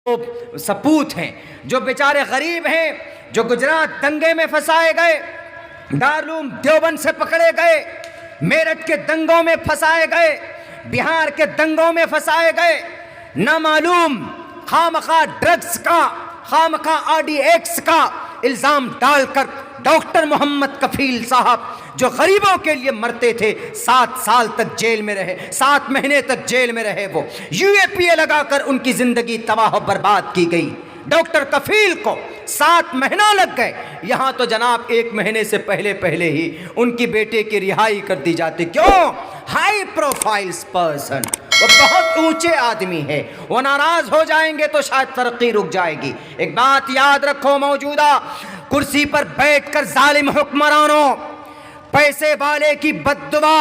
सपूत हैं, जो बेचारे गरीब हैं, जो गुजरात दंगे में फंसाए गए, दारुल देवबंद से पकड़े गए, मेरठ के दंगों में फंसाए गए, बिहार के दंगों में फंसाए गए, ना मालूम खामखा ड्रग्स का, खामखा RDX का इल्ज़ाम डालकर डॉक्टर मोहम्मद कफील साहब जो गरीबों के लिए मरते थे 7 साल तक जेल में रहे, 7 महीने तक जेल में रहे। वो UAPA लगाकर उनकी जिंदगी तबाह बर्बाद की गई। डॉक्टर कफील को 7 महीना लग गए। यहाँ तो जनाब 1 महीने से पहले ही उनकी बेटे की रिहाई कर दी जाती। क्यों? हाई प्रोफाइल पर्सन, वो बहुत ऊंचे आदमी है, वो नाराज हो जाएंगे तो शायद तरक्की रुक जाएगी। एक बात याद रखो, मौजूदा कुर्सी पर बैठकर जालिम हुक्मरानों, पैसे वाले की बद्दुआ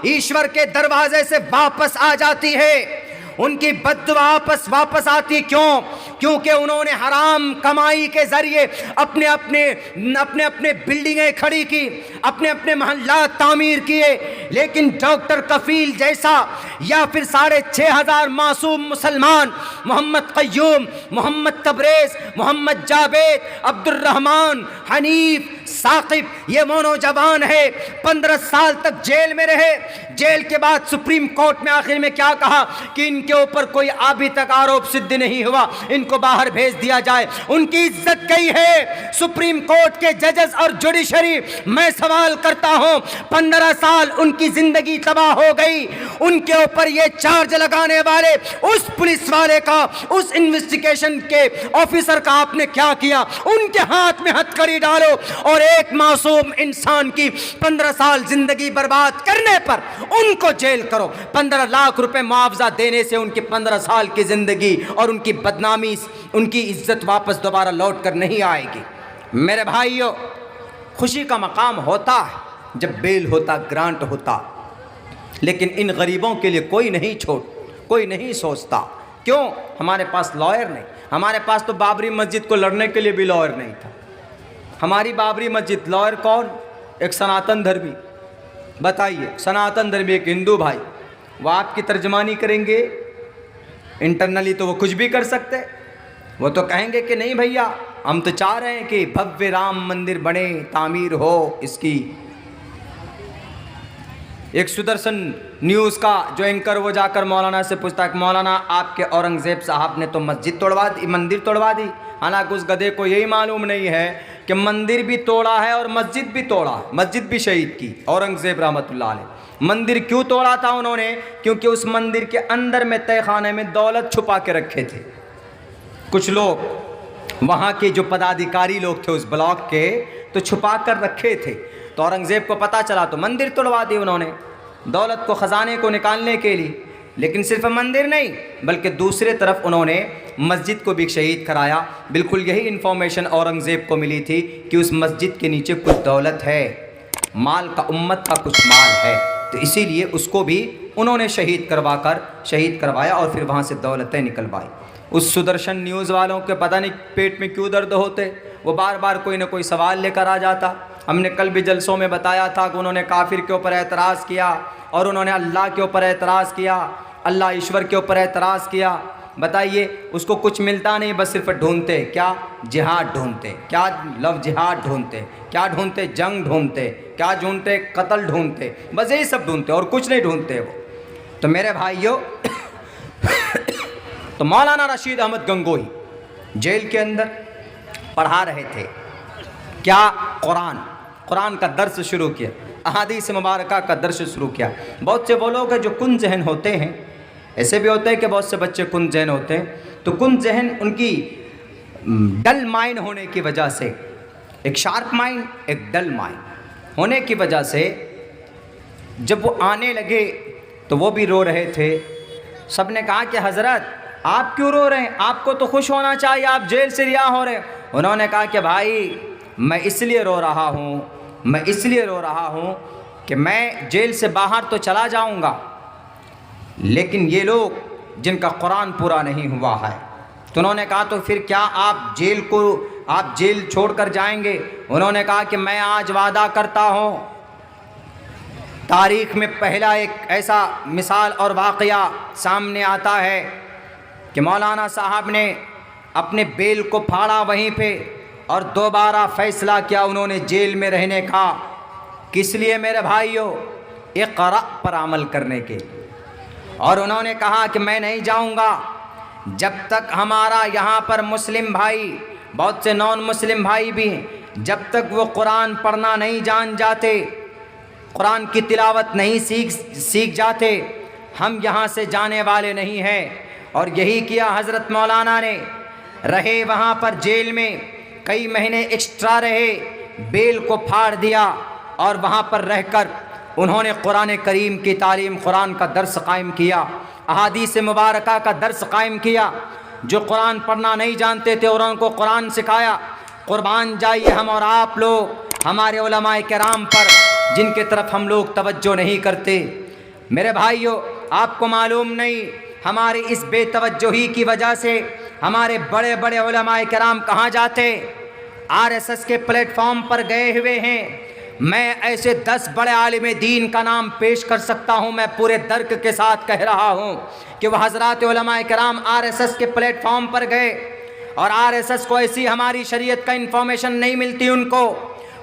ईश्वर के दरवाजे से वापस आ जाती है। उनकी बद्दुआ वापस आती क्यों? क्योंकि उन्होंने हराम कमाई के जरिए अपने अपने बिल्डिंगें खड़ी की, अपने अपने मोहल्ला तामीर किए। लेकिन डॉक्टर कफील जैसा या फिर 6500 मासूम मुसलमान, मोहम्मद कय्यूम, मोहम्मद तबरेज, मोहम्मद जावेद, अब्दुल रहमान, हनीफ, साकिब, ये नौजवान है 15 साल तक जेल में रहे। जेल के बाद सुप्रीम कोर्ट में आखिर में क्या कहा कि इनके ऊपर कोई अभी तक आरोप सिद्ध नहीं हुआ, इनको बाहर भेज दिया जाए। उनकी इज्जत गई है। सुप्रीम कोर्ट के जजेस और जुडिशरी, मैं सवाल करता हूं, 15 साल उनकी जिंदगी तबाह हो गई। उनके ऊपर ये चार्ज लगाने वाले उस पुलिस वाले का, उस इन्वेस्टिगेशन के ऑफिसर का आपने क्या किया? उनके हाथ में हथकड़ी डालो और एक मासूम इंसान की 15 साल जिंदगी बर्बाद करने पर उनको जेल करो। 15 लाख रुपए मुआवजा देने से उनकी 15 साल की जिंदगी और उनकी बदनामी, उनकी इज्जत वापस दोबारा लौट कर नहीं आएगी। मेरे भाइयों, खुशी का मकाम होता है जब बेल होता, ग्रांट होता, लेकिन इन गरीबों के लिए कोई नहीं सोचता। क्यों? हमारे पास लॉयर नहीं। हमारे पास तो बाबरी मस्जिद को लड़ने के लिए भी लॉयर नहीं था। हमारी बाबरी मस्जिद, लॉयर कौन? एक सनातन धर्मी। बताइए, सनातन धर्मी एक हिंदू भाई, वो आपकी तर्जमानी करेंगे? इंटरनली तो वो कुछ भी कर सकते। वो तो कहेंगे कि नहीं भैया, हम तो चाह रहे हैं कि भव्य राम मंदिर बने, तामीर हो इसकी। एक सुदर्शन न्यूज़ का जो एंकर, वो जाकर मौलाना से पूछता है कि मौलाना, आपके औरंगज़ेब साहब ने तो मंदिर तोड़वा दी। हालांकि उस गधे को यही मालूम नहीं है कि मंदिर भी तोड़ा है और मस्जिद भी तोड़ा, मस्जिद भी शहीद की। औरंगज़ेब रहमतुल्लाह अलैह मंदिर क्यों तोड़ा था उन्होंने? क्योंकि उस मंदिर के अंदर में तहखाने में दौलत छुपा के रखे थे कुछ लोग। वहाँ के जो पदाधिकारी लोग थे उस ब्लॉक के, तो छुपा कर रखे थे। तो औरंगज़ेब को पता चला तो मंदिर तोड़वा दी उन्होंने, दौलत को, ख़जाने को निकालने के लिए। लेकिन सिर्फ मंदिर नहीं, बल्कि दूसरे तरफ उन्होंने मस्जिद को भी शहीद कराया। बिल्कुल यही इन्फॉर्मेशन औरंगज़ेब को मिली थी कि उस मस्जिद के नीचे कुछ दौलत है, माल का, उम्मत का कुछ माल है। तो इसीलिए उसको भी उन्होंने शहीद करवाया और फिर वहाँ से दौलतें निकलवाई। उस सुदर्शन न्यूज़ वालों के पता नहीं पेट में क्यों दर्द होते, वो बार बार कोई ना कोई सवाल लेकर आ जाता। हमने कल भी जलसों में बताया था कि उन्होंने काफिर के ऊपर एतराज़ किया और उन्होंने अल्लाह के ऊपर एतराज़ किया, अल्लाह ईश्वर के ऊपर एतराज़ किया। बताइए, उसको कुछ मिलता नहीं, बस सिर्फ ढूंढते क्या? जिहाद ढूंढते। क्या लव जिहाद ढूंढते? क्या ढूंढते? जंग ढूंढते। क्या ढूंढते? कत्ल ढूंढते। बस यही सब ढूंढते और कुछ नहीं ढूंढते वो। तो मेरे भाइयों, तो मौलाना रशीद अहमद गंगोही जेल के अंदर पढ़ा रहे थे क्या? कुरान का दर्स शुरू किया, अहादीस मुबारका का दर्स शुरू किया। बहुत से वो लोग हैं जो कुन जहन होते हैं, ऐसे भी होते हैं कि बहुत से बच्चे कुन जहन होते हैं। तो कुन जहन उनकी डल माइंड होने की वजह से, एक शार्प माइंड, एक डल माइंड होने की वजह से जब वो आने लगे तो वो भी रो रहे थे। सब ने कहा कि हज़रत आप क्यों रो रहे हैं? आपको तो खुश होना चाहिए, आप जेल से रिहा हो रहे हैं। उन्होंने कहा कि भाई, मैं इसलिए रो रहा हूँ कि मैं जेल से बाहर तो चला जाऊँगा, लेकिन ये लोग जिनका कुरान पूरा नहीं हुआ है। तो उन्होंने कहा तो फिर क्या आप जेल छोड़कर जाएंगे? उन्होंने कहा कि मैं आज वादा करता हूँ, तारीख़ में पहला एक ऐसा मिसाल और वाक़या सामने आता है कि मौलाना साहब ने अपने बेल को फाड़ा वहीं पे और दोबारा फैसला किया उन्होंने जेल में रहने का। किस लिए मेरे भाइयों? इक़रा पर अमल करने के। और उन्होंने कहा कि मैं नहीं जाऊंगा जब तक हमारा यहाँ पर मुस्लिम भाई, बहुत से नॉन मुस्लिम भाई भी हैं, जब तक वो कुरान पढ़ना नहीं जान जाते, कुरान की तिलावत नहीं सीख जाते, हम यहाँ से जाने वाले नहीं हैं। और यही किया हज़रत मौलाना ने। रहे वहाँ पर जेल में, कई महीने एक्स्ट्रा रहे, बेल को फाड़ दिया और वहाँ पर रहकर उन्होंने कुरान करीम की तालीम, कुरान का दर्स कायम किया, अहादीस मुबारका का दर्स कायम किया। जो कुरान पढ़ना नहीं जानते थे और उनको कुरान सिखाया। कुर्बान जाइए हम और आप लोग हमारे उलमाए किराम पर, जिनके तरफ हम लोग तवज्जो नहीं करते। मेरे भाइयों, आपको मालूम नहीं, हमारी इस बेतवज्जोही की वजह से हमारे बड़े बड़े उलमाए किराम कहाँ जाते? आरएसएस के प्लेटफॉर्म पर गए हुए हैं। मैं ऐसे 10 बड़े आलिम दीन का नाम पेश कर सकता हूँ, मैं पूरे दर्क के साथ कह रहा हूँ कि वह हज़रात उलमाए किराम आरएसएस के प्लेटफॉर्म पर गए और आरएसएस को ऐसी हमारी शरीयत का इन्फॉर्मेशन नहीं मिलती। उनको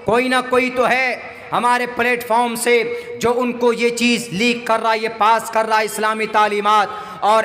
कोई ना कोई तो है हमारे प्लेटफॉर्म से जो उनको ये चीज़ लीक कर रहा है, ये पास कर रहा है इस्लामी तालीमात और